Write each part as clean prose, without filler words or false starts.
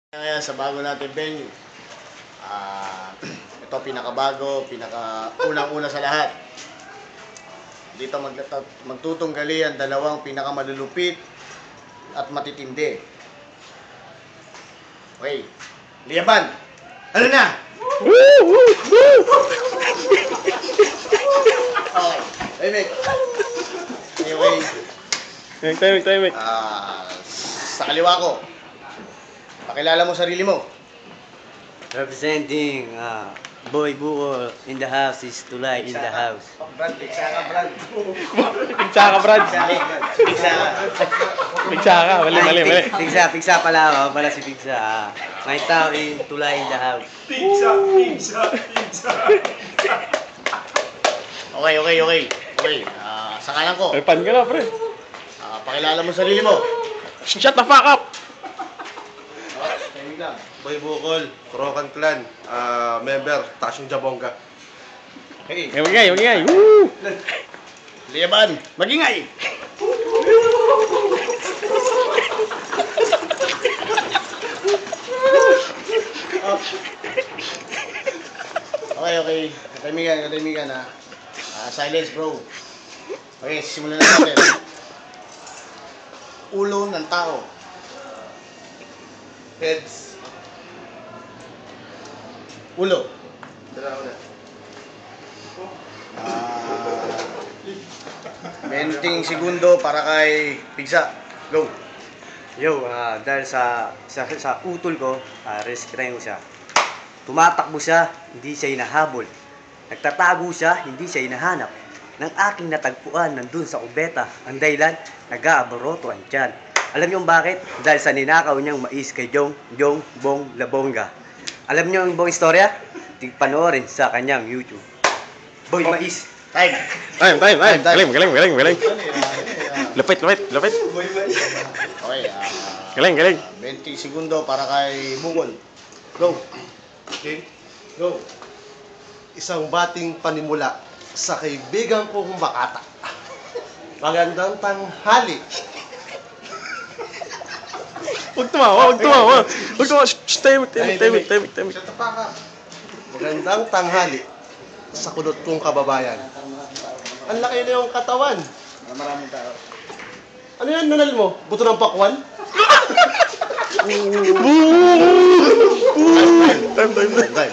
Ngayon sa bago natin venue. Ito pinakabago, unang-una sa lahat. Dito magtutunggali ang dalawang pinakamalulupit at matitindi. Okay. Liyaban! Ano na? Okay. Hey, Mick. Anyway. Timing. Sa kaliwa ko. Pakilala mo sarili mo. Representing Boy Bukol in the house is Tulay in the house. Brad, Pigsaka, Brad. Pigsaka, Brad. Pigsaka. Pigsaka, mali. Pigsa pala ako, pala si Pigsa. My town in Tulay in the house. Pizza. Okay. Sa kanan ko. Ay, pan ka na, pre. Pakilala mo sarili mo. Shut the fuck up! Timing lang. Boy Bukol, Krokan Clan, member, Tasyong Jabonga. Okay. Magingay. Woo! Liyaban, magingay! Okay. Katimigan na. Silence, bro. Okay, simulan na natin. Ulo ng tao. Heads. Ulo. Dala ko na. 20 segundo para kay Pigsa. Go. Yo, dahil sa utol ko, rescue ko siya. Tumatakbo siya, hindi siya hinahabol. Nagtatago siya, hindi siya hinahanap. Nang aking natagpuan nandun sa kubeta, ang dahilan, nag-aaboroto ang tiyan. Alam niyo bakit? Dahil sa ninakaw niyang mais kay Jong Bong Labonga. Alam niyo ang buong istorya? Panoorin sa kanyang YouTube. Boy Mais. Time. Galing. Lapit. Okay, Galing. 20 segundo para kay Bukol. Go. Okay? Go. Isang bating panimula sa kaibigan kong Makata. Magandang tanghali. Huwag tumawa. Shh, timing. Shut pa ka. Magandang tanghali sa kulot kong kababayan. Ang laki na yung katawan. Maraming tao. Ano yan, nunal mo? Buto ng pakwan?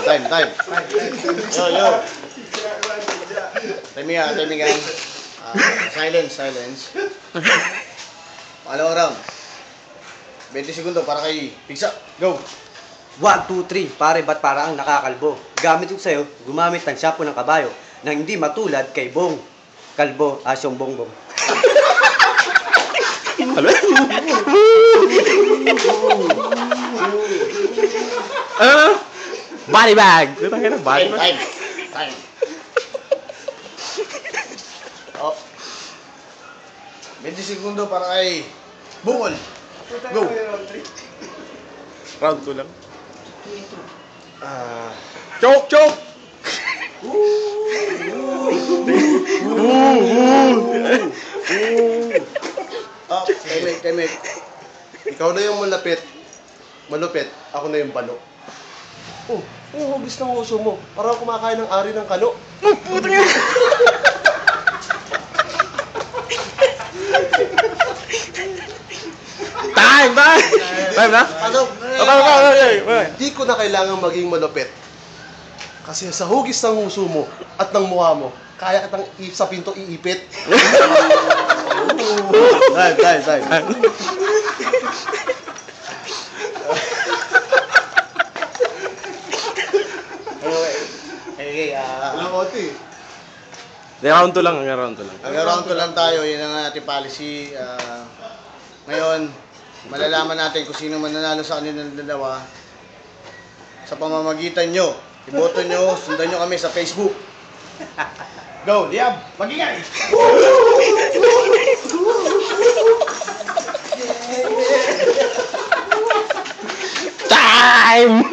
Time. Yo. Timing. Silence. Pangalawang round. 20 segundo para kay Pigsa. Go. 1, 2, 3, pare ba't parang nakakalbo? Gamit ko sa'yo, gumamit ng shampoo ng kabayo na hindi matulad kay Bong Kalbo, Asyong Bongbong. Body bag! Body bag. Time. Oh. 20 segundo para kay Bukol. Go. Round 2 lang. Choke! Timing. Ikaw na yung malupit, ako na yung balo. Oh, yung hugis ng uso mo. Parang kumakain ng ari ng kano. Time na? Pasok. Hindi ko na kailangan maging malupit. Kasi sa hugis ng uso mo at ng mukha mo, kaya kitang sa pinto iipit. Time. Okay, Alam ko, Oti. Round 2 lang. Hanggang round 2 lang tayo, yun ang ating policy. Ngayon, malalaman natin kung sino mananalo sa kanilang dalawa sa pamamagitan nyo. Iboto nyo, sundan nyo kami sa Facebook. Go, Liab! Magingay! Time!